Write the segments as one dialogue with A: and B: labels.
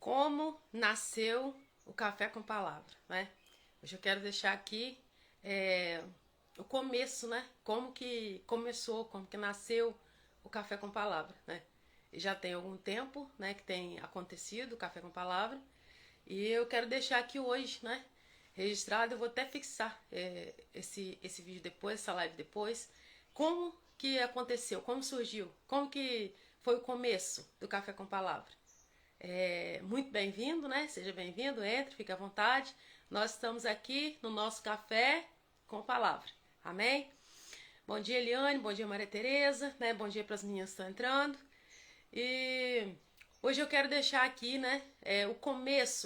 A: Como nasceu o Café com Palavra, né? Hoje eu quero deixar aqui o começo, né? Como que começou, como que nasceu o Café com Palavra, né? E já tem algum tempo, né, que tem acontecido o Café com Palavra. E eu quero deixar aqui hoje, né, registrado. Eu vou até fixar esse vídeo depois, essa live depois. Como que aconteceu, como surgiu, como que foi o começo do Café com Palavra. Muito bem-vindo, né? Seja bem-vindo, entre, fique à vontade. Nós estamos aqui no nosso Café com Palavra. Amém? Bom dia, Eliane, bom dia, Maria Tereza, né? Bom dia para as meninas que estão entrando. E hoje eu quero deixar aqui, né, o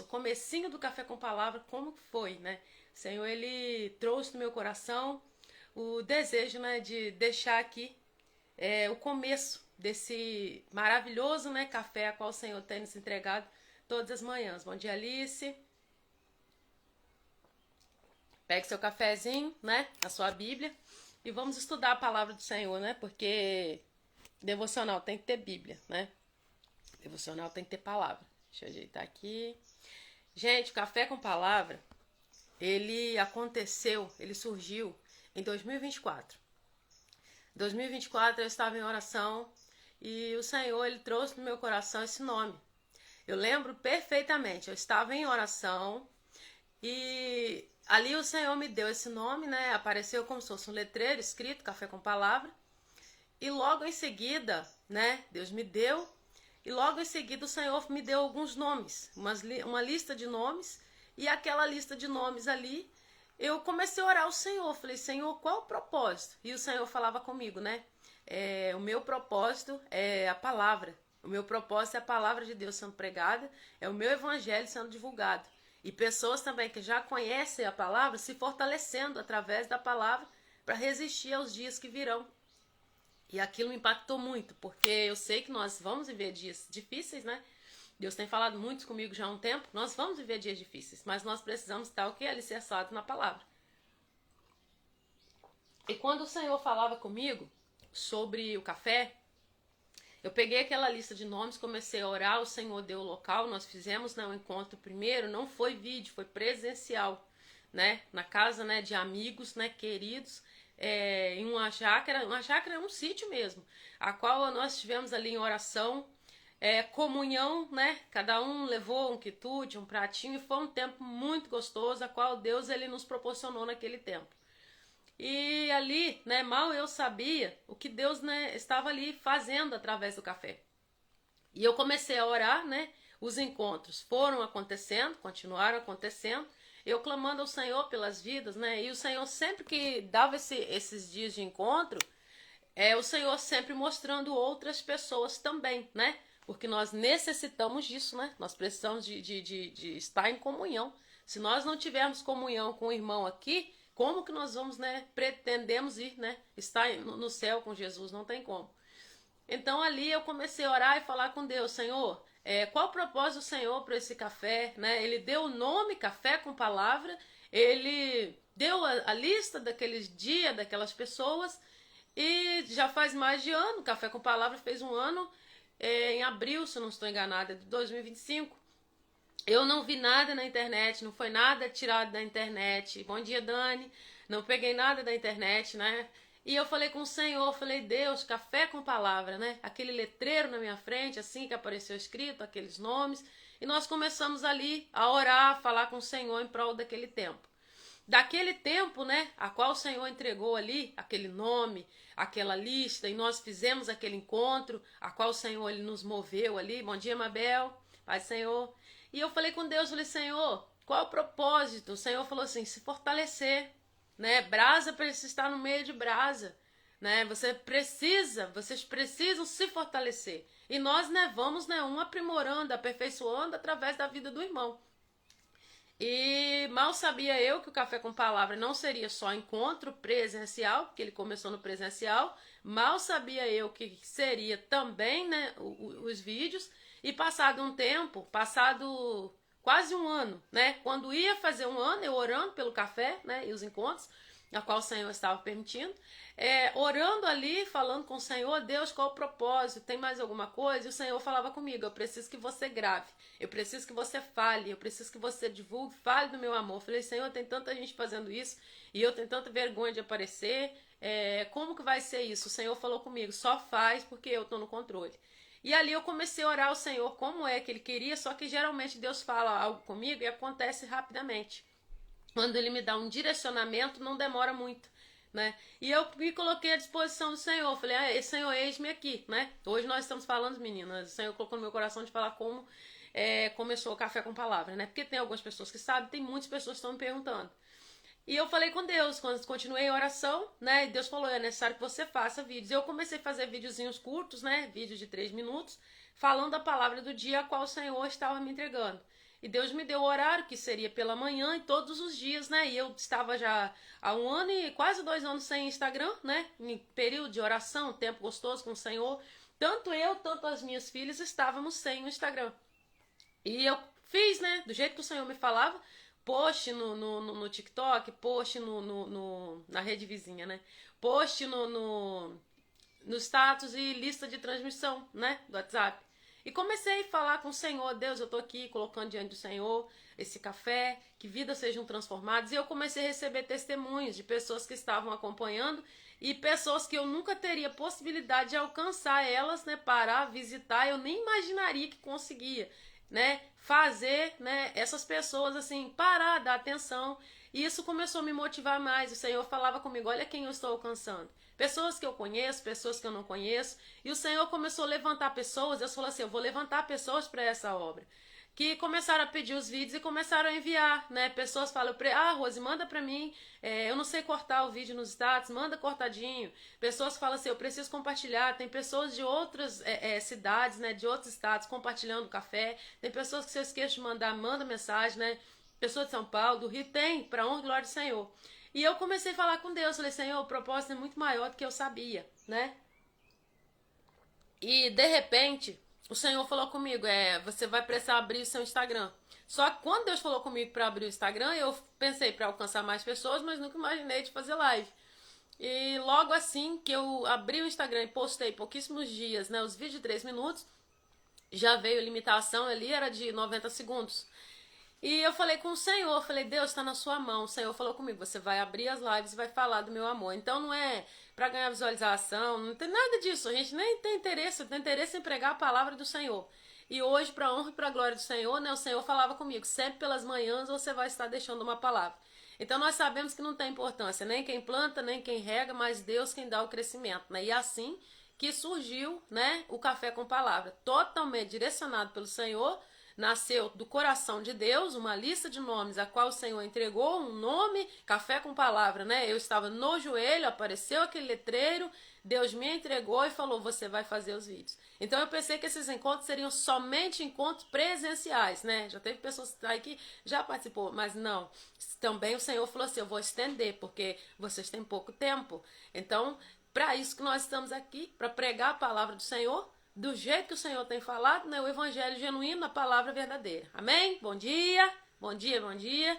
A: comecinho do Café com Palavra, como foi, né? O Senhor, Ele trouxe no meu coração o desejo, né, de deixar aqui o começo desse maravilhoso, né, café a qual o Senhor tem nos entregado todas as manhãs. Bom dia, Alice. Pegue seu cafezinho, né, a sua Bíblia e vamos estudar a palavra do Senhor, né, porque devocional tem que ter Bíblia, né, devocional tem que ter palavra. Deixa eu ajeitar aqui. Gente, o Café com Palavra, ele aconteceu, ele surgiu em 2024. Em 2024 eu estava em oração e o Senhor, Ele trouxe no meu coração esse nome. Eu lembro perfeitamente, eu estava em oração e ali o Senhor me deu esse nome, né? Apareceu como se fosse um letreiro escrito, Café com Palavra. E logo em seguida, né, Deus me deu, e logo em seguida o Senhor me deu alguns nomes, uma lista de nomes, e aquela lista de nomes ali, eu comecei a orar ao Senhor, falei, Senhor, qual o propósito? E o Senhor falava comigo, né, o meu propósito é a palavra, o meu propósito é a palavra de Deus sendo pregada, é o meu evangelho sendo divulgado, e pessoas também que já conhecem a palavra se fortalecendo através da palavra para resistir aos dias que virão. E aquilo me impactou muito, porque eu sei que nós vamos viver dias difíceis, né? Deus tem falado muito comigo já há um tempo. Nós vamos viver dias difíceis, mas nós precisamos estar o que? Alicerçados na palavra. E quando o Senhor falava comigo sobre o café, eu peguei aquela lista de nomes, comecei a orar, o Senhor deu o local, nós fizemos, né, um encontro primeiro, não foi vídeo, foi presencial, né? Na casa, né, de amigos, né, queridos, em uma chácara é um sítio mesmo, a qual nós tivemos ali em oração, comunhão, né? Cada um levou um quitute, um pratinho, e foi um tempo muito gostoso, a qual Deus ele nos proporcionou naquele tempo. E ali, né, mal eu sabia o que Deus, né, estava ali fazendo através do café. E eu comecei a orar, né? Os encontros foram acontecendo, continuaram acontecendo. Eu clamando ao Senhor pelas vidas, né? E o Senhor sempre que dava esses dias de encontro, o Senhor sempre mostrando outras pessoas também, né? Porque nós necessitamos disso, né? Nós precisamos de estar em comunhão. Se nós não tivermos comunhão com o irmão aqui, como que nós vamos, né? Pretendemos ir, né? Estar no céu com Jesus, não tem como. Então ali eu comecei a orar e falar com Deus, Senhor, qual o propósito do Senhor para esse café, né? Ele deu o nome Café com Palavra, ele deu a lista daqueles dias, daquelas pessoas, e já faz mais de ano, Café com Palavra fez um ano, em abril, se eu não estou enganada, de 2025. Eu não vi nada na internet, não foi nada tirado da internet. Bom dia, Dani. Não peguei nada da internet, né? E eu falei com o Senhor, falei, Deus, Café com Palavra, né? Aquele letreiro na minha frente, assim que apareceu escrito, aqueles nomes. E nós começamos ali a orar, a falar com o Senhor em prol daquele tempo. Daquele tempo, né, a qual o Senhor entregou ali, aquele nome, aquela lista, e nós fizemos aquele encontro, a qual o Senhor ele nos moveu ali. Bom dia, Mabel. Pai, Senhor. E eu falei com Deus, falei, Senhor, qual é o propósito? O Senhor falou assim, se fortalecer, né? Brasa precisa estar no meio de brasa, né? Vocês precisam se fortalecer. E nós, né, vamos, né, um aprimorando, aperfeiçoando através da vida do irmão. E mal sabia eu que o Café com Palavra não seria só encontro presencial, porque ele começou no presencial. Mal sabia eu que seria também, né, os vídeos. E passado um tempo, passado quase um ano, né? Quando ia fazer um ano, eu orando pelo café, né? E os encontros, a qual o Senhor estava permitindo, orando ali, falando com o Senhor, Deus, qual o propósito, tem mais alguma coisa? E o Senhor falava comigo, eu preciso que você grave, eu preciso que você fale, eu preciso que você divulgue, fale do meu amor. Eu falei, Senhor, tem tanta gente fazendo isso, e eu tenho tanta vergonha de aparecer, como que vai ser isso? O Senhor falou comigo, só faz porque eu estou no controle. E ali eu comecei a orar ao Senhor como é que Ele queria, só que geralmente Deus fala algo comigo e acontece rapidamente. Quando Ele me dá um direcionamento, não demora muito, né? E eu me coloquei à disposição do Senhor. Falei, Senhor, eis-me aqui, né? Hoje nós estamos falando, meninas, o Senhor colocou no meu coração de falar como começou o Café com Palavra, né? Porque tem algumas pessoas que sabem, tem muitas pessoas que estão me perguntando. E eu falei com Deus, quando continuei a oração, né? E Deus falou, é necessário que você faça vídeos. Eu comecei a fazer videozinhos curtos, né? Vídeos de 3 minutos, falando a palavra do dia a qual o Senhor estava me entregando. E Deus me deu o horário, que seria pela manhã e todos os dias, né? E eu estava já há 1 ano e quase 2 anos sem Instagram, né? Em período de oração, tempo gostoso com o Senhor. Tanto eu, tanto as minhas filhas estávamos sem o Instagram. E eu fiz, né? Do jeito que o Senhor me falava, post no TikTok, post na rede vizinha, né? Post no status e lista de transmissão, né? Do WhatsApp. E comecei a falar com o Senhor, Deus, eu tô aqui colocando diante do Senhor esse café, que vidas sejam transformadas. E eu comecei a receber testemunhos de pessoas que estavam acompanhando e pessoas que eu nunca teria possibilidade de alcançar elas, né? Parar, visitar, eu nem imaginaria que conseguia, né? Fazer, né? Essas pessoas, assim, parar, dar atenção. E isso começou a me motivar mais. O Senhor falava comigo, olha quem eu estou alcançando. Pessoas que eu conheço, pessoas que eu não conheço. E o Senhor começou a levantar pessoas. Deus falou assim, eu vou levantar pessoas para essa obra. Que começaram a pedir os vídeos e começaram a enviar, né? Pessoas falam, Rose, manda para mim, eu não sei cortar o vídeo nos status, manda cortadinho. Pessoas falam assim, eu preciso compartilhar. Tem pessoas de outras cidades, né? De outros estados compartilhando o café. Tem pessoas que se eu esqueço de mandar, manda mensagem, né? Pessoa de São Paulo, do Rio, tem, para honra e glória do Senhor. E eu comecei a falar com Deus, falei, Senhor, o propósito é muito maior do que eu sabia, né? E, de repente, o Senhor falou comigo, você vai precisar abrir o seu Instagram. Só que quando Deus falou comigo para abrir o Instagram, eu pensei para alcançar mais pessoas, mas nunca imaginei de fazer live. E logo assim que eu abri o Instagram e postei pouquíssimos dias, né, os vídeos de 3 minutos, já veio limitação ali, era de 90 segundos. E eu falei com o Senhor, falei, Deus, está na sua mão. O Senhor falou comigo, você vai abrir as lives e vai falar do meu amor. Então não é para ganhar visualização, não tem nada disso. A gente nem tem interesse, tem interesse em pregar a palavra do Senhor. E hoje, para a honra e para a glória do Senhor, né, o Senhor falava comigo, sempre pelas manhãs você vai estar deixando uma palavra. Então nós sabemos que não tem importância, nem quem planta, nem quem rega, mas Deus quem dá o crescimento, né? E assim que surgiu, né, o Café com Palavra, totalmente direcionado pelo Senhor. Nasceu do coração de Deus, uma lista de nomes a qual o Senhor entregou, um nome, Café com Palavra, né? Eu estava no joelho, apareceu aquele letreiro, Deus me entregou e falou, você vai fazer os vídeos. Então eu pensei que esses encontros seriam somente encontros presenciais, né? Já teve pessoas aí que já participou, mas não. Também o Senhor falou assim, eu vou estender, porque vocês têm pouco tempo. Então, para isso que nós estamos aqui, para pregar a palavra do Senhor, do jeito que o Senhor tem falado, né? O evangelho genuíno, a palavra verdadeira. Amém? Bom dia, bom dia, bom dia.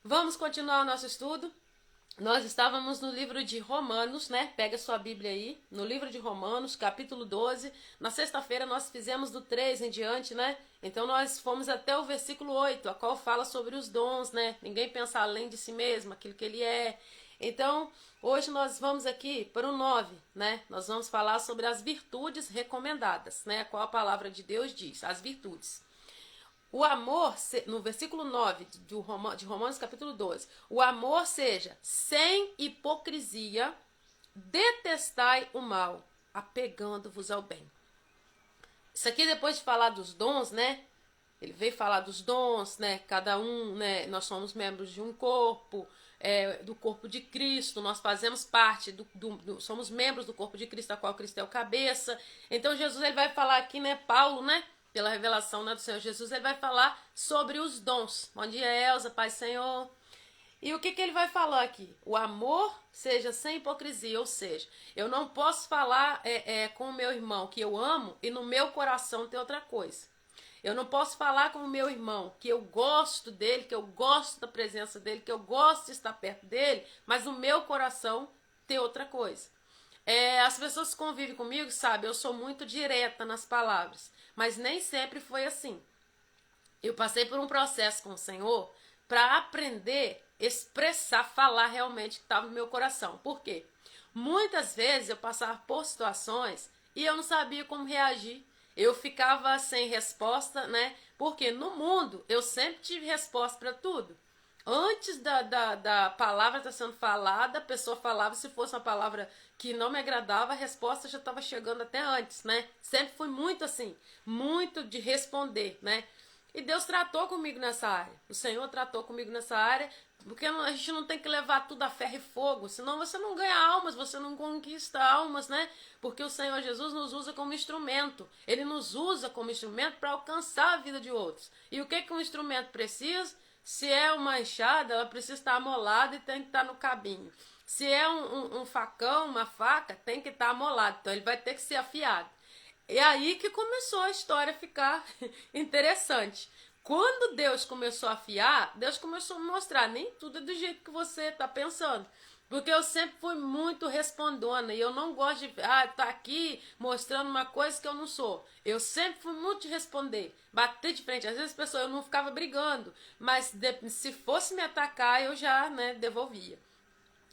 A: Vamos continuar o nosso estudo. Nós estávamos no livro de Romanos, né? Pega sua Bíblia aí, no livro de Romanos, capítulo 12. Na sexta-feira nós fizemos do 3 em diante, né? Então nós fomos até o versículo 8, a qual fala sobre os dons, né? Ninguém pensa além de si mesmo, aquilo que ele é. Então, hoje nós vamos aqui para o 9, né? Nós vamos falar sobre as virtudes recomendadas, né? Qual a palavra de Deus diz, as virtudes. O amor, no versículo 9 de Romanos capítulo 12, o amor seja sem hipocrisia, detestai o mal, apegando-vos ao bem. Isso aqui depois de falar dos dons, né? Ele veio falar dos dons, né? Cada um, né? Nós somos membros de um corpo, do corpo de Cristo, nós fazemos parte, somos membros do corpo de Cristo, a qual Cristo é o cabeça. Então Jesus ele vai falar aqui, né? Paulo, né? Pela revelação, né, do Senhor Jesus, ele vai falar sobre os dons. Bom dia, Elza, Pai Senhor. E o que ele vai falar aqui? O amor seja sem hipocrisia, ou seja, eu não posso falar com o meu irmão que eu amo e no meu coração ter outra coisa. Eu não posso falar com o meu irmão que eu gosto dele, que eu gosto da presença dele, que eu gosto de estar perto dele, mas no meu coração tem outra coisa. As pessoas que convivem comigo, sabe, eu sou muito direta nas palavras, mas nem sempre foi assim. Eu passei por um processo com o Senhor para aprender, expressar, falar realmente o que estava no meu coração. Por quê? Muitas vezes eu passava por situações e eu não sabia como reagir. Eu ficava sem resposta, né? Porque no mundo eu sempre tive resposta para tudo. Antes da palavra estar sendo falada, a pessoa falava, se fosse uma palavra que não me agradava, a resposta já estava chegando até antes, né? Sempre fui muito assim, muito de responder, né? E Deus tratou comigo nessa área. O Senhor tratou comigo nessa área, porque a gente não tem que levar tudo a ferro e fogo, senão você não ganha almas, você não conquista almas, né? Porque o Senhor Jesus nos usa como instrumento. Ele nos usa como instrumento para alcançar a vida de outros. E o que um instrumento precisa? Se é uma enxada, ela precisa estar amolada e tem que estar no cabinho. Se é um facão, uma faca, tem que estar amolado. Então ele vai ter que ser afiado. É aí que começou a história a ficar interessante. Quando Deus começou a afiar, Deus começou a me mostrar, nem tudo é do jeito que você está pensando. Porque eu sempre fui muito respondona e eu não gosto de tá aqui mostrando uma coisa que eu não sou. Eu sempre fui muito de responder, bater de frente. Às vezes as pessoas eu não ficava brigando, mas se fosse me atacar eu já, né, devolvia.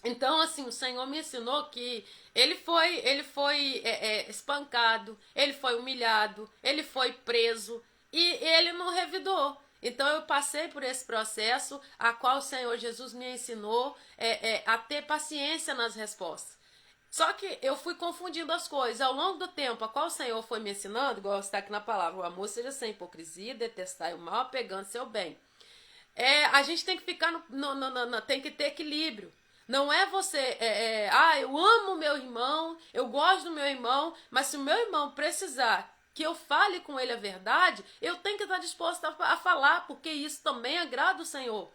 A: Então, assim, o Senhor me ensinou que ele foi espancado, ele foi humilhado, ele foi preso e ele não revidou. Então, eu passei por esse processo, a qual o Senhor Jesus me ensinou a ter paciência nas respostas. Só que eu fui confundindo as coisas. Ao longo do tempo, a qual o Senhor foi me ensinando, igual está aqui na palavra, o amor seja sem hipocrisia, detestai o mal, apegando seu bem. A gente tem que ficar tem que ter equilíbrio. Não é você, eu amo meu irmão, eu gosto do meu irmão, mas se o meu irmão precisar que eu fale com ele a verdade, eu tenho que estar disposta a falar, porque isso também agrada o Senhor.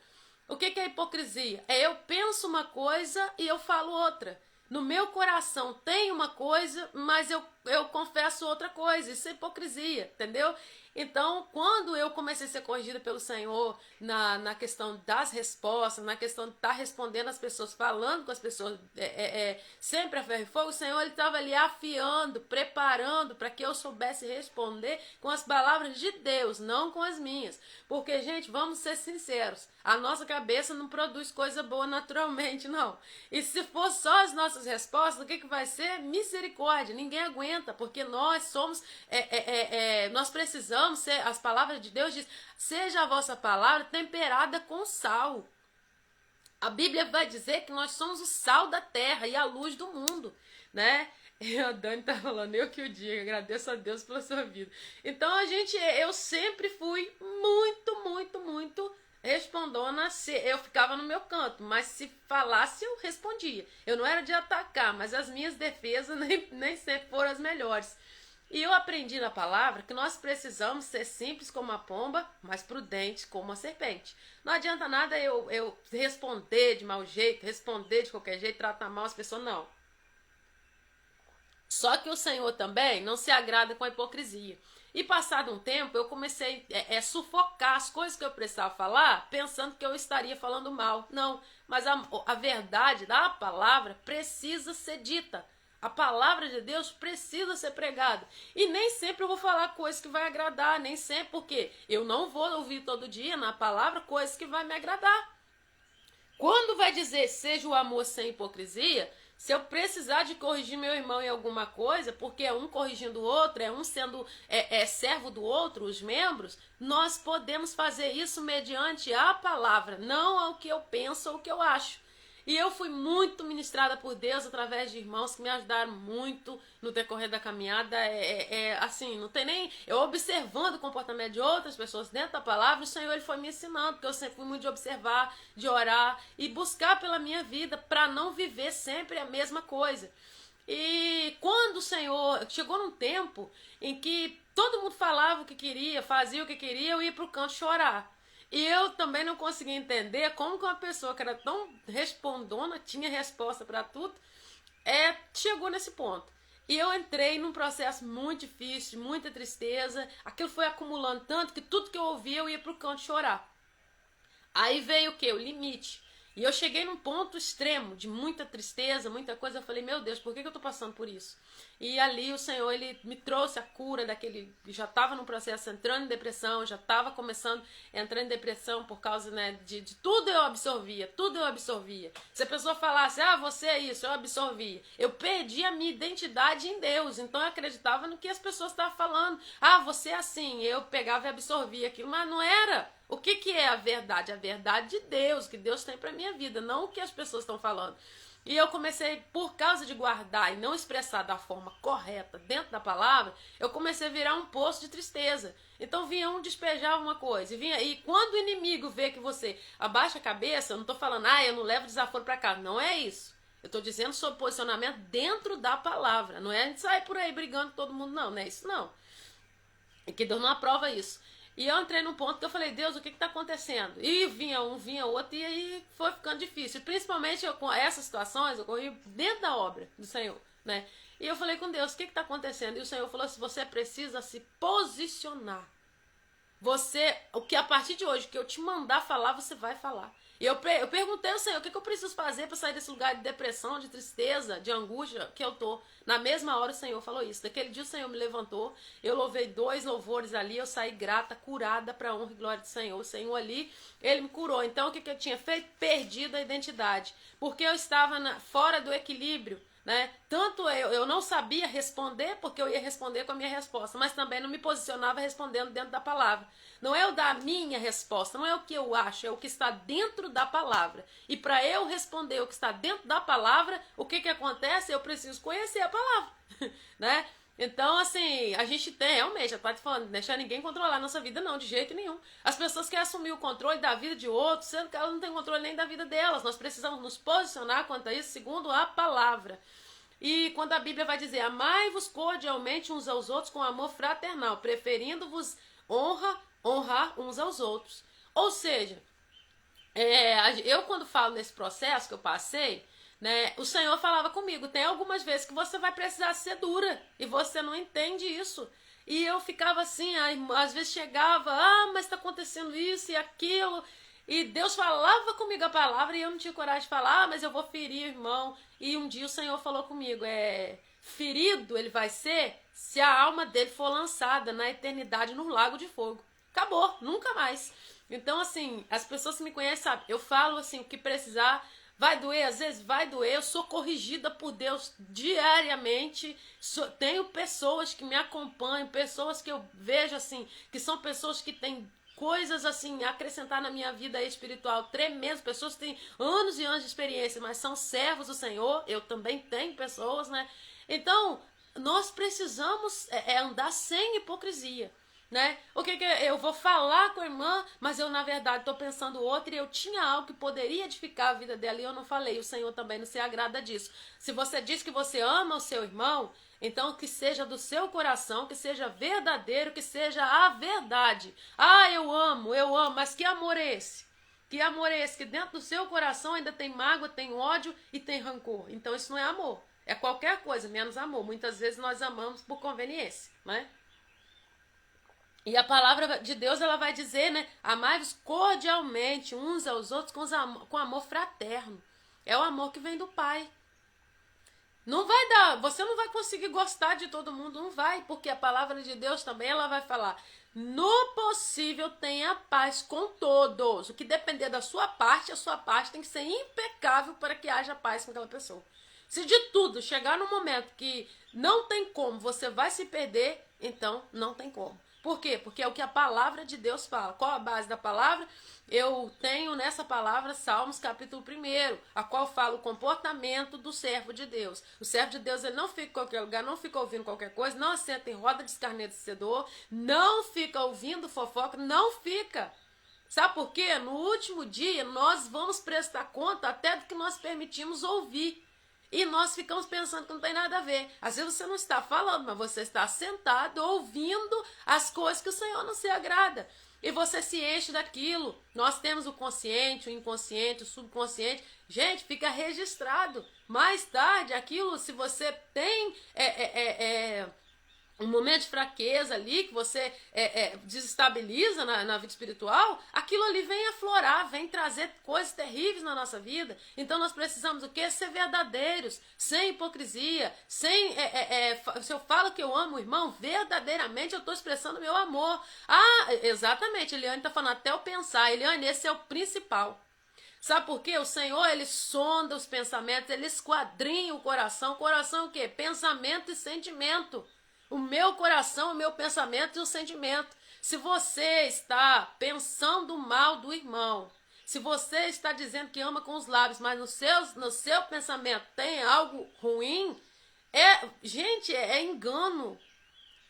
A: O que é hipocrisia? Eu penso uma coisa e eu falo outra. No meu coração tem uma coisa, mas eu confesso outra coisa. Isso é hipocrisia, entendeu? Então, quando eu comecei a ser corrigida pelo Senhor na questão das respostas, na questão de estar respondendo às pessoas, falando com as pessoas, sempre a ferro e fogo, o Senhor estava ali afiando, preparando para que eu soubesse responder com as palavras de Deus, não com as minhas. Porque, gente, vamos ser sinceros, a nossa cabeça não produz coisa boa naturalmente, não. E se for só as nossas respostas, o que vai ser? Misericórdia, ninguém aguenta, porque nós somos, nós precisamos ser, as palavras de Deus diz, seja a vossa palavra temperada com sal. A Bíblia vai dizer que nós somos o sal da terra e a luz do mundo, né? E a Dani tá falando, eu que o diga, agradeço a Deus pela sua vida. Então eu sempre fui muito respondona, eu ficava no meu canto, mas se falasse eu respondia. Eu não era de atacar, mas as minhas defesas nem sempre foram as melhores. E eu aprendi na palavra que nós precisamos ser simples como a pomba, mas prudentes como a serpente. Não adianta nada eu responder de mau jeito, responder de qualquer jeito, tratar mal as pessoas, não. Só que o Senhor também não se agrada com a hipocrisia. E passado um tempo, eu comecei a sufocar as coisas que eu precisava falar, pensando que eu estaria falando mal. Não, mas a verdade da palavra precisa ser dita. A palavra de Deus precisa ser pregada. E nem sempre eu vou falar coisas que vai agradar, nem sempre, porque eu não vou ouvir todo dia na palavra coisas que vai me agradar. Quando vai dizer seja o amor sem hipocrisia, se eu precisar de corrigir meu irmão em alguma coisa, porque é um corrigindo o outro, é um sendo servo do outro, os membros, nós podemos fazer isso mediante a palavra, não ao que eu penso ou o que eu acho. E eu fui muito ministrada por Deus através de irmãos que me ajudaram muito no decorrer da caminhada. Assim, não tem nem... Eu observando o comportamento de outras pessoas dentro da palavra, o Senhor ele foi me ensinando, porque eu sempre fui muito de observar, de orar e buscar pela minha vida para não viver sempre a mesma coisa. E quando o Senhor... Chegou num tempo em que todo mundo falava o que queria, fazia o que queria, eu ia para o canto chorar. E eu também não conseguia entender como que uma pessoa que era tão respondona, tinha resposta para tudo, chegou nesse ponto. E eu entrei num processo muito difícil, de muita tristeza. Aquilo foi acumulando tanto que tudo que eu ouvia eu ia pro canto chorar. Aí veio o quê? O limite. E eu cheguei num ponto extremo de muita tristeza, muita coisa. Eu falei, meu Deus, por que eu tô passando por isso? E ali o Senhor, ele me trouxe a cura daquele... Já estava no processo entrando em depressão, já estava começando a entrar em depressão por causa, né, de tudo eu absorvia, tudo eu absorvia. Se a pessoa falasse, você é isso, eu absorvia. Eu perdi a minha identidade em Deus, então eu acreditava no que as pessoas estavam falando. Você é assim, eu pegava e absorvia aquilo, mas não era. O que é a verdade? A verdade de Deus, que Deus tem para minha vida, não o que as pessoas estão falando. E eu comecei, por causa de guardar e não expressar da forma correta dentro da palavra, eu comecei a virar um poço de tristeza. Então vinha um despejar uma coisa, e quando o inimigo vê que você abaixa a cabeça, eu não estou falando, eu não levo desaforo para cá, não é isso. Eu estou dizendo sobre posicionamento dentro da palavra, não é a gente sair por aí brigando com todo mundo, não é isso não. E que Deus não aprova isso. E eu entrei num ponto que eu falei, Deus, o que está acontecendo? E vinha um, vinha outro, e aí foi ficando difícil. Principalmente com essas situações, ocorriam dentro da obra do Senhor, né? E eu falei com Deus, o que está acontecendo? E o Senhor falou assim, você precisa se posicionar. O que a partir de hoje, que eu te mandar falar, você vai falar. E eu perguntei ao Senhor, o que eu preciso fazer para sair desse lugar de depressão, de tristeza, de angústia que eu tô? Na mesma hora o Senhor falou isso. Daquele dia o Senhor me levantou, eu louvei 2 louvores ali, eu saí grata, curada para a honra e glória do Senhor. O Senhor ali, Ele me curou. Então o que eu tinha feito? Perdido a identidade. Porque eu estava fora do equilíbrio. Né? Tanto eu não sabia responder, porque eu ia responder com a minha resposta, mas também não me posicionava respondendo dentro da palavra. Não é o da minha resposta, não é o que eu acho, é o que está dentro da palavra. E para eu responder o que está dentro da palavra, o que acontece? Eu preciso conhecer a palavra, né? Então, assim, a gente tem, realmente, eu tô te falando, não deixar ninguém controlar a nossa vida, não, de jeito nenhum. As pessoas querem assumir o controle da vida de outros, sendo que elas não têm controle nem da vida delas. Nós precisamos nos posicionar quanto a isso, segundo a palavra. E quando a Bíblia vai dizer, amai-vos cordialmente uns aos outros com amor fraternal, preferindo-vos honrar uns aos outros. Ou seja, eu quando falo nesse processo que eu passei, né, o Senhor falava comigo, tem algumas vezes que você vai precisar ser dura e você não entende isso. E eu ficava assim, às vezes chegava, mas está acontecendo isso e aquilo. E Deus falava comigo a palavra e eu não tinha coragem de falar, mas eu vou ferir o irmão. E um dia o Senhor falou comigo, ferido ele vai ser se a alma dele for lançada na eternidade no lago de fogo. Acabou, nunca mais. Então, assim, as pessoas que me conhecem sabem, eu falo assim, o que precisar. Vai doer, às vezes vai doer, eu sou corrigida por Deus diariamente, tenho pessoas que me acompanham, pessoas que eu vejo assim, que são pessoas que têm coisas assim, a acrescentar na minha vida espiritual, tremendas, pessoas que têm anos e anos de experiência, mas são servos do Senhor, eu também tenho pessoas, né? Então, nós precisamos andar sem hipocrisia. Né? O que eu vou falar com a irmã, mas eu na verdade estou pensando outra e eu tinha algo que poderia edificar a vida dela e eu não falei. O Senhor também não se agrada disso. Se você diz que você ama o seu irmão, então que seja do seu coração, que seja verdadeiro, que seja a verdade. Eu amo, mas que amor é esse? Que amor é esse? Que dentro do seu coração ainda tem mágoa, tem ódio e tem rancor. Então isso não é amor, é qualquer coisa menos amor. Muitas vezes nós amamos por conveniência, né? E a palavra de Deus, ela vai dizer, né? Amai-vos cordialmente uns aos outros com amor fraterno. É o amor que vem do Pai. Não vai dar, você não vai conseguir gostar de todo mundo, não vai, porque a palavra de Deus também, ela vai falar, no possível tenha paz com todos. O que depender da sua parte, a sua parte tem que ser impecável para que haja paz com aquela pessoa. Se de tudo chegar no momento que não tem como, você vai se perder, então não tem como. Por quê? Porque é o que a palavra de Deus fala. Qual a base da palavra? Eu tenho nessa palavra Salmos capítulo 1, a qual fala o comportamento do servo de Deus. O servo de Deus, ele não fica em qualquer lugar, não fica ouvindo qualquer coisa, não assenta em roda de escarnecedor, não fica ouvindo fofoca, não fica. Sabe por quê? No último dia, nós vamos prestar conta até do que nós permitimos ouvir. E nós ficamos pensando que não tem nada a ver. Às vezes você não está falando, mas você está sentado ouvindo as coisas que o Senhor não se agrada. E você se enche daquilo. Nós temos o consciente, o inconsciente, o subconsciente. Gente, fica registrado. mais tarde, aquilo, se você tem um momento de fraqueza ali, que você desestabiliza na vida espiritual, aquilo ali vem aflorar, vem trazer coisas terríveis na nossa vida. Então nós precisamos o quê? Ser verdadeiros, sem hipocrisia, sem... se eu falo que eu amo o irmão, verdadeiramente eu estou expressando meu amor. Ah, exatamente, Eliane está falando até eu pensar. Eliane, esse é o principal. Sabe por quê? O Senhor, ele sonda os pensamentos, ele esquadrinha o coração. Coração o quê? Pensamento e sentimento. O meu coração, o meu pensamento e o sentimento. Se você está pensando mal do irmão, se você está dizendo que ama com os lábios, mas no seu pensamento tem algo ruim, gente, é engano.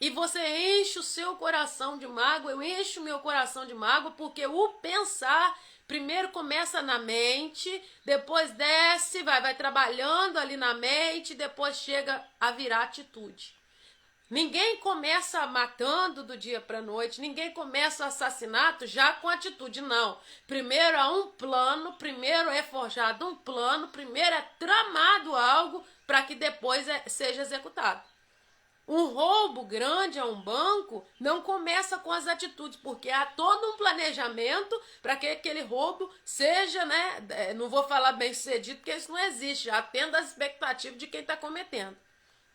A: E você enche o seu coração de mágoa, eu encho o meu coração de mágoa, porque o pensar primeiro começa na mente, depois desce, vai trabalhando ali na mente, depois chega a virar atitude. Ninguém começa matando do dia para a noite, ninguém começa o assassinato já com atitude, não. Primeiro há um plano, primeiro é forjado um plano, primeiro é tramado algo para que depois seja executado. Um roubo grande a um banco não começa com as atitudes, porque há todo um planejamento para que aquele roubo seja, não vou falar bem sucedido, porque isso não existe, já atenda às expectativas de quem está cometendo.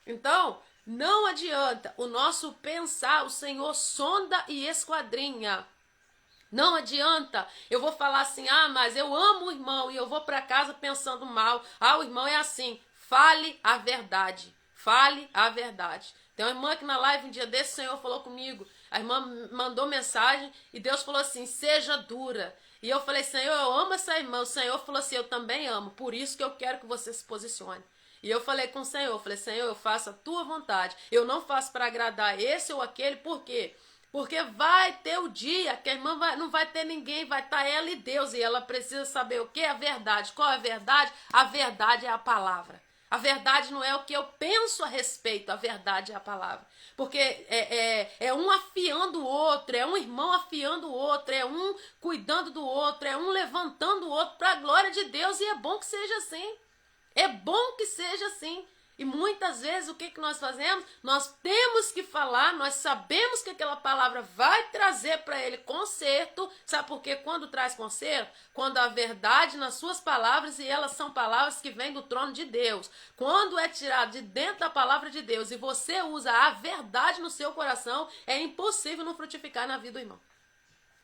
A: Então, não adianta o nosso pensar, o Senhor sonda e esquadrinha. Não adianta, eu vou falar assim, mas eu amo o irmão e eu vou para casa pensando mal. O irmão é assim. Fale a verdade, fale a verdade. Tem uma irmã que na live um dia desse, o Senhor falou comigo, a irmã mandou mensagem e Deus falou assim, seja dura. E eu falei, Senhor, eu amo essa irmã. O Senhor falou assim, eu também amo, por isso que eu quero que você se posicione. E eu falei com o Senhor, eu falei, Senhor, eu faço a tua vontade. Eu não faço para agradar esse ou aquele, por quê? Porque vai ter o dia que a irmã não vai ter ninguém, vai estar ela e Deus. E ela precisa saber o que é a verdade. Qual é a verdade? A verdade é a palavra. A verdade não é o que eu penso a respeito, a verdade é a palavra. Porque é um afiando o outro, é um irmão afiando o outro, é um cuidando do outro, é um levantando o outro para a glória de Deus. E é bom que seja assim. É bom que seja assim. E muitas vezes o que nós fazemos? Nós temos que falar, nós sabemos que aquela palavra vai trazer para ele conserto. Sabe por quê? Quando traz conserto? Quando a verdade nas suas palavras, e elas são palavras que vêm do trono de Deus. Quando é tirado de dentro da palavra de Deus e você usa a verdade no seu coração, é impossível não frutificar na vida do irmão.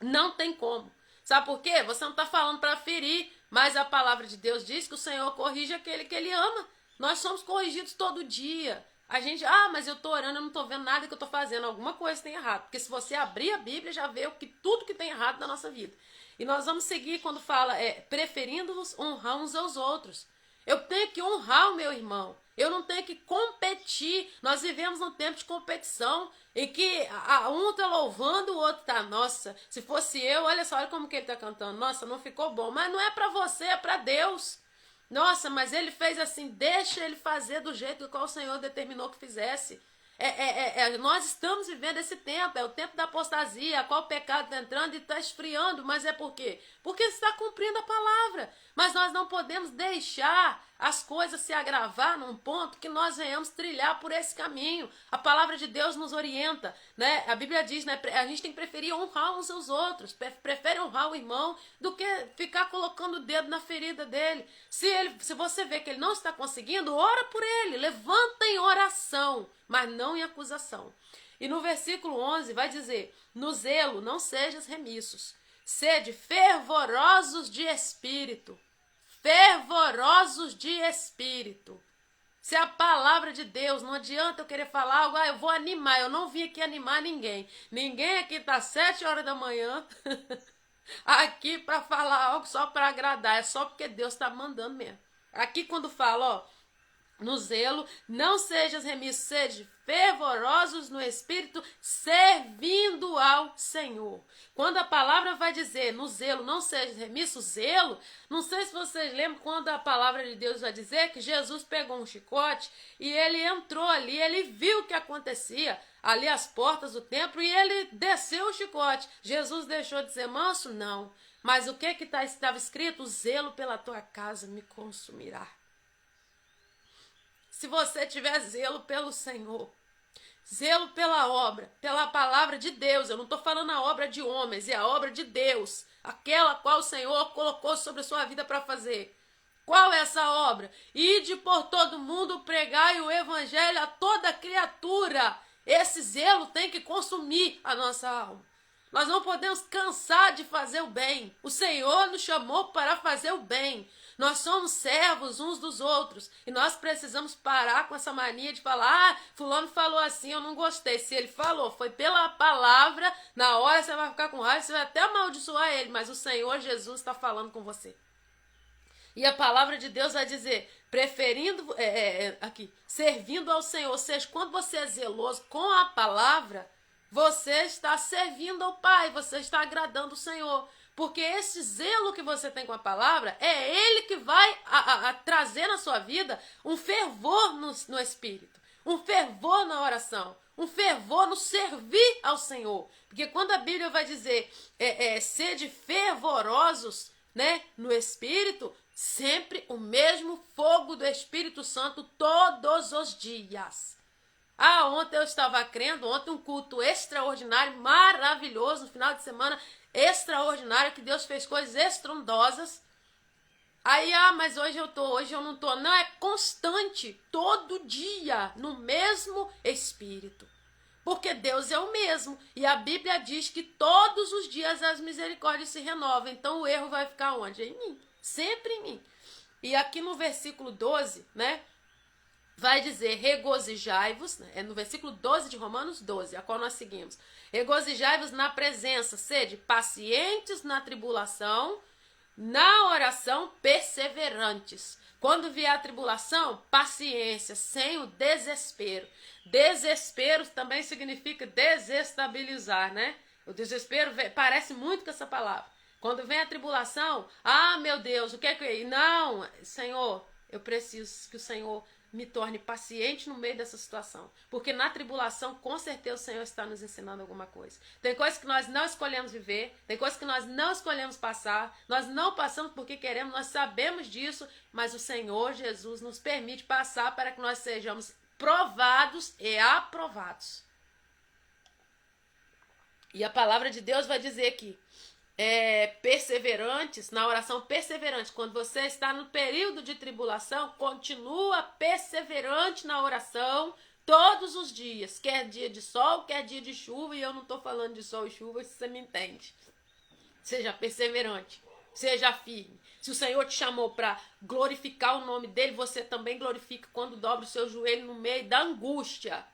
A: Não tem como. Sabe por quê? Você não está falando para ferir, mas a palavra de Deus diz que o Senhor corrige aquele que ele ama. Nós somos corrigidos todo dia. A gente, mas eu estou orando, eu não estou vendo nada que eu estou fazendo. Alguma coisa tem errado. Porque se você abrir a Bíblia, já vê tudo que tem errado na nossa vida. E nós vamos seguir quando fala, preferindo-vos honrar uns aos outros. Eu tenho que honrar o meu irmão. Eu não tenho que competir. Nós vivemos num tempo de competição em que um está louvando, o outro está, nossa, se fosse eu, olha só, olha como que ele está cantando. Nossa, não ficou bom. Mas não é para você, é para Deus. Nossa, mas ele fez assim, deixa ele fazer do jeito que o Senhor determinou que fizesse. Nós estamos vivendo esse tempo, é o tempo da apostasia, a qual o pecado está entrando e está esfriando, mas é por quê? Porque está cumprindo a palavra. Mas nós não podemos deixar as coisas se agravar num ponto que nós venhamos trilhar por esse caminho. A palavra de Deus nos orienta, né? A Bíblia diz, né? A gente tem que preferir honrar uns aos outros, prefere honrar o irmão do que ficar colocando o dedo na ferida dele. Se você vê que ele não está conseguindo, ora por ele, levanta em oração, mas não em acusação. E no versículo 11 vai dizer, no zelo não sejas remissos, sede fervorosos de espírito. Fervorosos de espírito. Se a palavra de Deus, não adianta eu querer falar algo, eu vou animar, eu não vim aqui animar ninguém. Ninguém aqui está 7 horas da manhã aqui para falar algo só para agradar, é só porque Deus está mandando mesmo. Aqui quando fala, no zelo, não sejas remissos, sede fervorosos no espírito, servindo ao Senhor. Quando a palavra vai dizer no zelo, não sejas remissos, zelo, não sei se vocês lembram quando a palavra de Deus vai dizer que Jesus pegou um chicote e ele entrou ali, ele viu o que acontecia ali às portas do templo e ele desceu o chicote. Jesus deixou de ser manso? Não. Mas o que estava escrito? O zelo pela tua casa me consumirá. se você tiver zelo pelo Senhor, zelo pela obra, pela palavra de Deus. Eu não estou falando a obra de homens, é a obra de Deus, aquela qual o Senhor colocou sobre a sua vida para fazer. Qual é essa obra? Ide por todo mundo, pregai o evangelho a toda criatura. Esse zelo tem que consumir a nossa alma. Nós não podemos cansar de fazer o bem. O Senhor nos chamou para fazer o bem. Nós somos servos uns dos outros. E nós precisamos parar com essa mania de falar, fulano falou assim, eu não gostei. Se ele falou, foi pela palavra, na hora você vai ficar com raiva, você vai até amaldiçoar ele. Mas o Senhor Jesus está falando com você. E a palavra de Deus vai dizer, servindo ao Senhor. Ou seja, quando você é zeloso com a palavra, você está servindo ao Pai, você está agradando o Senhor. Porque esse zelo que você tem com a palavra, é Ele que vai trazer na sua vida um fervor no Espírito, um fervor na oração, um fervor no servir ao Senhor. Porque quando a Bíblia vai dizer, sede fervorosos, né, no Espírito, sempre o mesmo fogo do Espírito Santo todos os dias. Ontem eu estava crendo, ontem um culto extraordinário, maravilhoso, no final de semana, extraordinário, que Deus fez coisas estrondosas. Aí, mas hoje eu não tô. Não, é constante, todo dia, no mesmo Espírito. Porque Deus é o mesmo. E a Bíblia diz que todos os dias as misericórdias se renovam. Então o erro vai ficar onde? Em mim. Sempre em mim. E aqui no versículo 12, né? Vai dizer, regozijai-vos, né? É no versículo 12 de Romanos 12, a qual nós seguimos. Regozijai-vos na presença, sede pacientes na tribulação, na oração perseverantes. Quando vier a tribulação, paciência, sem o desespero. Desespero também significa desestabilizar, né? O desespero parece muito com essa palavra. Quando vem a tribulação, meu Deus, o que é que... Não, Senhor, eu preciso que o Senhor me torne paciente no meio dessa situação. Porque na tribulação, com certeza, o Senhor está nos ensinando alguma coisa. Tem coisas que nós não escolhemos viver, tem coisas que nós não escolhemos passar, nós não passamos porque queremos, nós sabemos disso, mas o Senhor Jesus nos permite passar para que nós sejamos provados e aprovados. E a palavra de Deus vai dizer que perseverantes, na oração perseverante, quando você está no período de tribulação, continua perseverante na oração todos os dias, quer dia de sol, quer dia de chuva, e eu não estou falando de sol e chuva, se você me entende. Seja perseverante, seja firme. Se o Senhor te chamou para glorificar o nome dele, você também glorifica quando dobra o seu joelho no meio da angústia.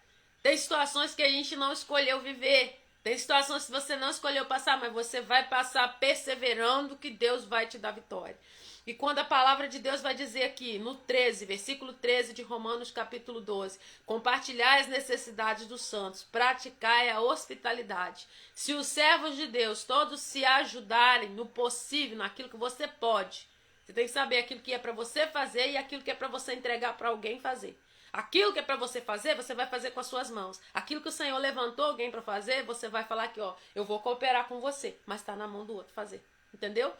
A: Tem situações que a gente não escolheu viver. Tem situações que você não escolheu passar, mas você vai passar perseverando que Deus vai te dar vitória. E quando a palavra de Deus vai dizer aqui, no 13, versículo 13 de Romanos capítulo 12, compartilhai as necessidades dos santos, praticai a hospitalidade. Se os servos de Deus todos se ajudarem no possível, naquilo que você pode, você tem que saber aquilo que é para você fazer e aquilo que é para você entregar para alguém fazer. Aquilo que é para você fazer, você vai fazer com as suas mãos. Aquilo que o Senhor levantou alguém para fazer, você vai falar que, eu vou cooperar com você, mas está na mão do outro fazer. Entendeu?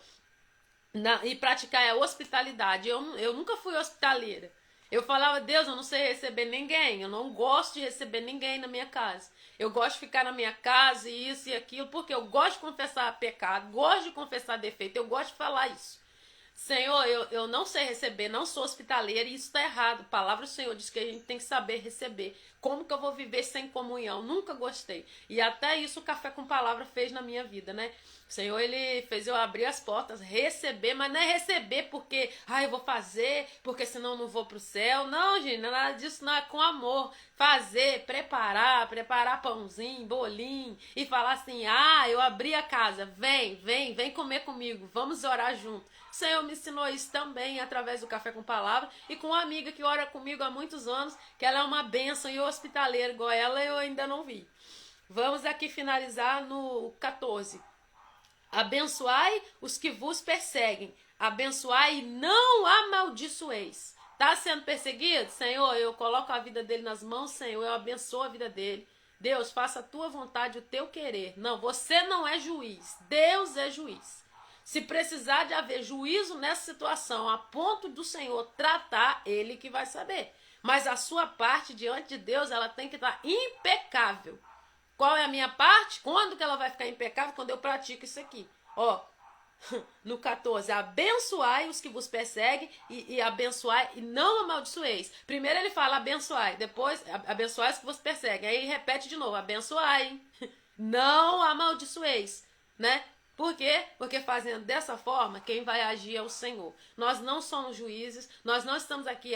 A: E praticar a hospitalidade. Eu nunca fui hospitaleira. Eu falava, Deus, eu não sei receber ninguém. Eu não gosto de receber ninguém na minha casa. Eu gosto de ficar na minha casa e isso e aquilo, porque eu gosto de confessar pecado, gosto de confessar defeito, eu gosto de falar isso. Senhor, eu não sei receber, não sou hospitaleira e isso está errado. A palavra do Senhor diz que a gente tem que saber receber. Como que eu vou viver sem comunhão? Nunca gostei. E até isso o Café com Palavra fez na minha vida, né? O Senhor, ele fez eu abrir as portas, receber, mas não é receber porque, eu vou fazer, porque senão eu não vou pro céu. Não, gente, nada disso não, é com amor. Fazer, preparar pãozinho, bolinho e falar assim, eu abri a casa, vem comer comigo, vamos orar junto. O Senhor me ensinou isso também através do Café com Palavra e com uma amiga que ora comigo há muitos anos, que ela é uma bênção e hospitaleira igual ela, eu ainda não vi. Vamos aqui finalizar no 14. Abençoai os que vos perseguem, abençoai e não amaldiçoeis. Está sendo perseguido? Senhor, eu coloco a vida dele nas mãos, Senhor, eu abençoo a vida dele. Deus, faça a tua vontade, o teu querer. Não, você não é juiz, Deus é juiz. Se precisar de haver juízo nessa situação, a ponto do Senhor tratar, ele que vai saber. Mas a sua parte diante de Deus, ela tem que estar impecável. Qual é a minha parte? Quando que ela vai ficar impecável? Quando eu pratico isso aqui. Ó, no 14, abençoai os que vos perseguem e abençoai e não amaldiçoeis. Primeiro ele fala abençoai, depois abençoai os que vos perseguem. Aí repete de novo, abençoai, não amaldiçoeis, né? Por quê? Porque fazendo dessa forma, quem vai agir é o Senhor. Nós não somos juízes, nós não estamos aqui,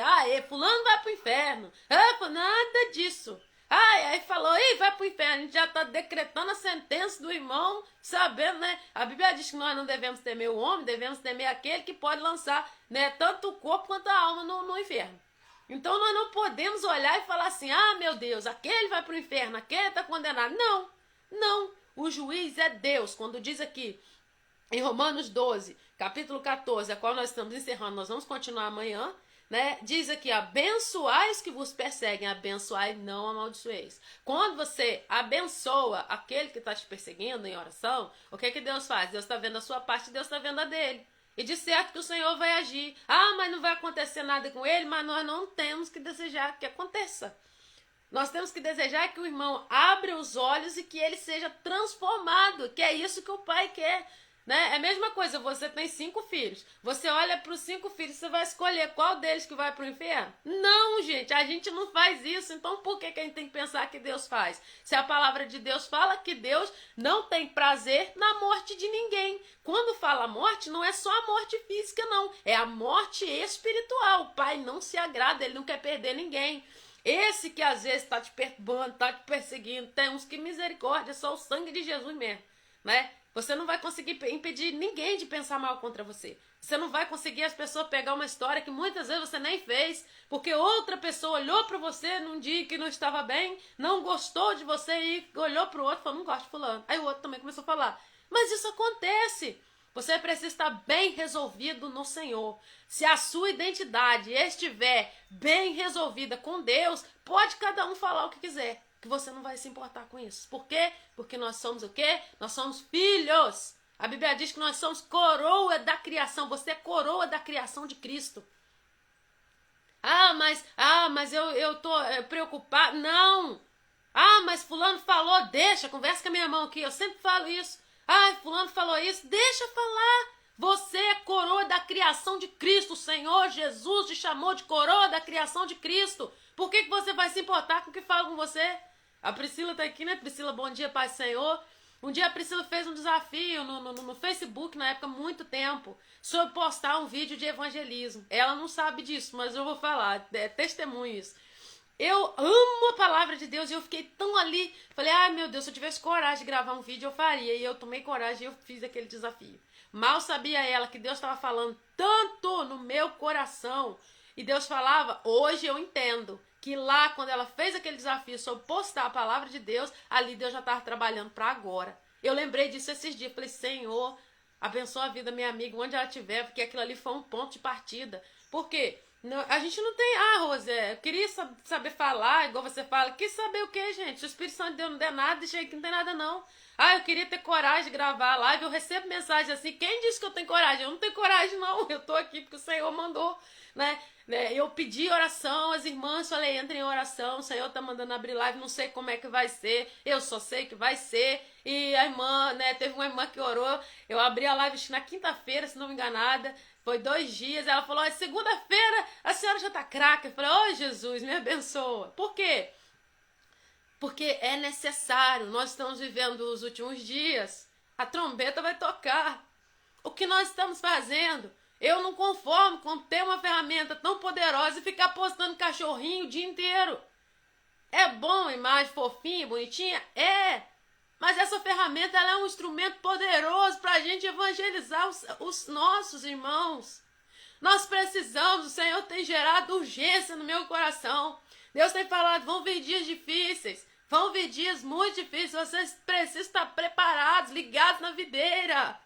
A: fulano vai pro inferno, nada disso. Aí falou, vai pro inferno, a gente já está decretando a sentença do irmão, sabendo, né? A Bíblia diz que nós não devemos temer o homem, devemos temer aquele que pode lançar, né, tanto o corpo quanto a alma no inferno. Então nós não podemos olhar e falar assim, meu Deus, aquele vai pro inferno, aquele está condenado. Não, não, o juiz é Deus. Quando diz aqui, em Romanos 12, capítulo 14, a qual nós estamos encerrando, nós vamos continuar amanhã, né? Diz aqui, abençoai os que vos perseguem, abençoai, não amaldiçoeis. Quando você abençoa aquele que está te perseguindo em oração, o que Deus faz? Deus está vendo a sua parte, Deus está vendo a dele. E de certo que o Senhor vai agir. Mas não vai acontecer nada com ele, mas nós não temos que desejar que aconteça. Nós temos que desejar que o irmão abra os olhos e que ele seja transformado, que é isso que o pai quer. Né? É a mesma coisa, você tem 5 filhos. Você olha para os 5 filhos, você vai escolher qual deles que vai para o inferno? Não, gente, a gente não faz isso. Então por que a gente tem que pensar que Deus faz? Se a palavra de Deus fala que Deus não tem prazer na morte de ninguém. Quando fala morte, não é só a morte física, não. É a morte espiritual. O Pai não se agrada, ele não quer perder ninguém. Esse que às vezes está te perturbando, está te perseguindo, tem uns que misericórdia, só o sangue de Jesus mesmo, né? Você não vai conseguir impedir ninguém de pensar mal contra você. Você não vai conseguir as pessoas pegar uma história que muitas vezes você nem fez, porque outra pessoa olhou para você num dia que não estava bem, não gostou de você e olhou para o outro e falou, não gosto de fulano. Aí o outro também começou a falar. Mas isso acontece. Você precisa estar bem resolvido no Senhor. Se a sua identidade estiver bem resolvida com Deus, pode cada um falar o que quiser, que você não vai se importar com isso. Por quê? Porque nós somos o quê? Nós somos filhos. A Bíblia diz que nós somos coroa da criação. Você é coroa da criação de Cristo. Mas eu tô preocupado. Não. Mas fulano falou, deixa, conversa com a minha mão aqui. Eu sempre falo isso. Fulano falou isso, deixa falar. Você é coroa da criação de Cristo. O Senhor Jesus te chamou de coroa da criação de Cristo. Por que você vai se importar com o que fala com você? A Priscila tá aqui, né? Priscila, bom dia, Pai Senhor. Um dia a Priscila fez um desafio no Facebook, na época, muito tempo, sobre postar um vídeo de evangelismo. Ela não sabe disso, mas eu vou falar, testemunho isso. Eu amo a palavra de Deus e eu fiquei tão ali. Falei, meu Deus, se eu tivesse coragem de gravar um vídeo, eu faria. E eu tomei coragem e eu fiz aquele desafio. Mal sabia ela que Deus estava falando tanto no meu coração. E Deus falava, hoje eu entendo. Que lá, quando ela fez aquele desafio sobre postar a palavra de Deus, ali Deus já estava trabalhando para agora. Eu lembrei disso esses dias. Falei, Senhor, abençoa a vida da minha amiga, onde ela estiver, porque aquilo ali foi um ponto de partida. Por quê? Não, a gente não tem, Rosé, eu queria saber falar, igual você fala. Quis saber o quê, gente? Se o Espírito Santo de Deus não der nada, deixa aí que não tem nada, não. Eu queria ter coragem de gravar a live. Eu recebo mensagem assim, quem disse que eu tenho coragem? Eu não tenho coragem, não. Eu tô aqui porque o Senhor mandou, né? Eu pedi oração, as irmãs, falei, entrem em oração, o Senhor tá mandando abrir live, não sei como é que vai ser, eu só sei que vai ser. E a irmã, né, teve uma irmã que orou, eu abri a live na quinta-feira, se não me enganada, foi 2 dias, ela falou, segunda-feira a senhora já tá craca. Eu falei, Jesus, me abençoa. Por quê? Porque é necessário, nós estamos vivendo os últimos dias, a trombeta vai tocar. O que nós estamos fazendo? Eu não conformo com ter uma ferramenta tão poderosa e ficar postando cachorrinho o dia inteiro. É bom, imagem fofinha, bonitinha? É. Mas essa ferramenta ela é um instrumento poderoso para a gente evangelizar os nossos irmãos. Nós precisamos, o Senhor tem gerado urgência no meu coração. Deus tem falado, vão vir dias difíceis. Vão vir dias muito difíceis. Vocês precisam estar preparados, ligados na videira.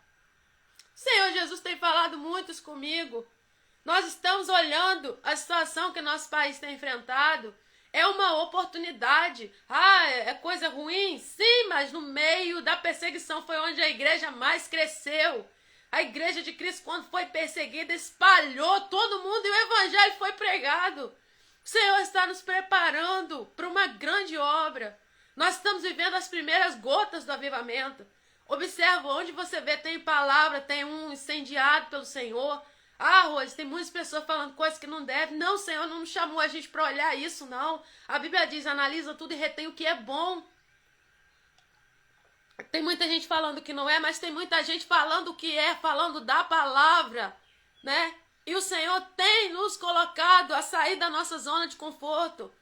A: O Senhor Jesus tem falado muito comigo. Nós estamos olhando a situação que nosso país tem enfrentado. É uma oportunidade. É coisa ruim? Sim, mas no meio da perseguição foi onde a igreja mais cresceu. A igreja de Cristo, quando foi perseguida, espalhou todo mundo e o evangelho foi pregado. O Senhor está nos preparando para uma grande obra. Nós estamos vivendo as primeiras gotas do avivamento. Observa, onde você vê tem palavra, tem um incendiado pelo Senhor. Ah, Rose, tem muitas pessoas falando coisas que não devem. Não, o Senhor não chamou a gente para olhar isso, não. A Bíblia diz, analisa tudo e retém o que é bom. Tem muita gente falando que não é, mas tem muita gente falando o que é, falando da palavra, né? E o Senhor tem nos colocado a sair da nossa zona de conforto.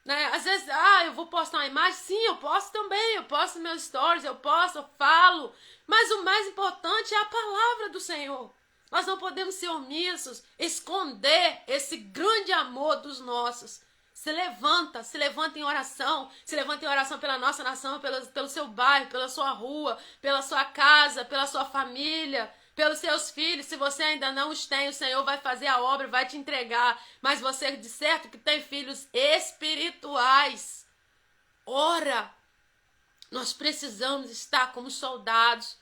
A: Né? Às vezes, eu vou postar uma imagem. Sim, eu posto também. Eu posto meus stories, eu posto, eu falo. Mas o mais importante é a palavra do Senhor. Nós não podemos ser omissos, esconder esse grande amor dos nossos. Se levanta em oração. Se levanta em oração pela nossa nação, pelo seu bairro, pela sua rua, pela sua casa, pela sua família, pelos seus filhos. Se você ainda não os tem, o Senhor vai fazer a obra, vai te entregar. Mas você, de certo, que tem filhos espirituais, ora. Nós precisamos estar como soldados,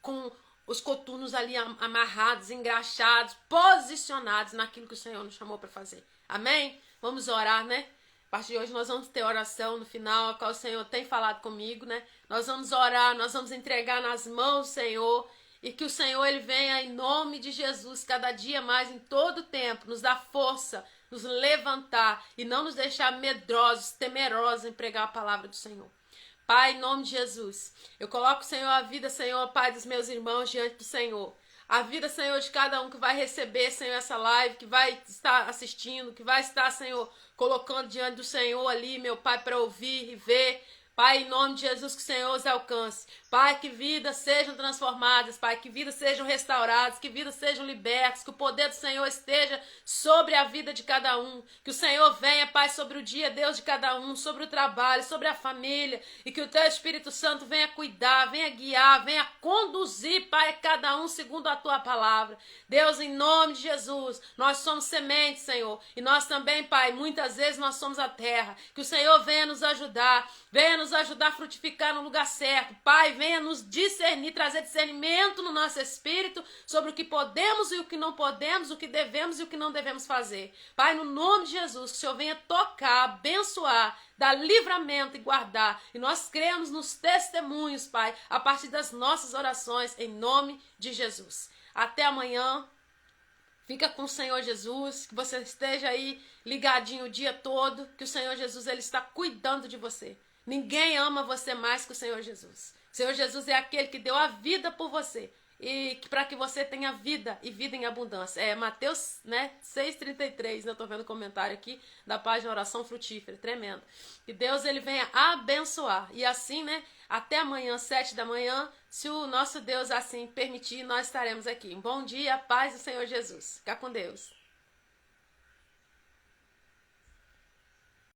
A: com os coturnos ali amarrados, engraxados, posicionados naquilo que o Senhor nos chamou para fazer. Amém? Vamos orar, né? A partir de hoje nós vamos ter oração no final, a qual o Senhor tem falado comigo, né? Nós vamos orar, nós vamos entregar nas mãos do Senhor. E que o Senhor, Ele venha em nome de Jesus, cada dia mais, em todo o tempo, nos dar força, nos levantar e não nos deixar medrosos, temerosos em pregar a palavra do Senhor. Pai, em nome de Jesus, eu coloco, Senhor, a vida, Senhor, Pai, dos meus irmãos diante do Senhor. A vida, Senhor, de cada um que vai receber, Senhor, essa live, que vai estar assistindo, que vai estar, Senhor, colocando diante do Senhor ali, meu Pai, para ouvir e ver. Pai, em nome de Jesus, que o Senhor os alcance. Pai, que vidas sejam transformadas, Pai, que vidas sejam restauradas, que vidas sejam libertas, que o poder do Senhor esteja sobre a vida de cada um. Que o Senhor venha, Pai, sobre o dia, Deus, de cada um, sobre o trabalho, sobre a família, e que o Teu Espírito Santo venha cuidar, venha guiar, venha conduzir, Pai, cada um segundo a Tua palavra. Deus, em nome de Jesus, nós somos sementes, Senhor, e nós também, Pai, muitas vezes nós somos a terra. Que o Senhor venha nos ajudar a frutificar no lugar certo. Pai, venha nos discernir, trazer discernimento no nosso espírito sobre o que podemos e o que não podemos, o que devemos e o que não devemos fazer. Pai, no nome de Jesus, que o Senhor venha tocar, abençoar, dar livramento e guardar. E nós cremos nos testemunhos, Pai, a partir das nossas orações, em nome de Jesus. Até amanhã. Fica com o Senhor Jesus, que você esteja aí ligadinho o dia todo, que o Senhor Jesus, Ele está cuidando de você. Ninguém ama você mais que o Senhor Jesus. O Senhor Jesus é aquele que deu a vida por você. E para que você tenha vida e vida em abundância. É Mateus, né, 6,33, eu estou vendo o comentário aqui da página Oração Frutífera, tremendo. Que Deus, Ele venha abençoar. E assim, né, até amanhã, 7 da manhã, se o nosso Deus assim permitir, nós estaremos aqui. Um bom dia, paz do Senhor Jesus. Fica com Deus.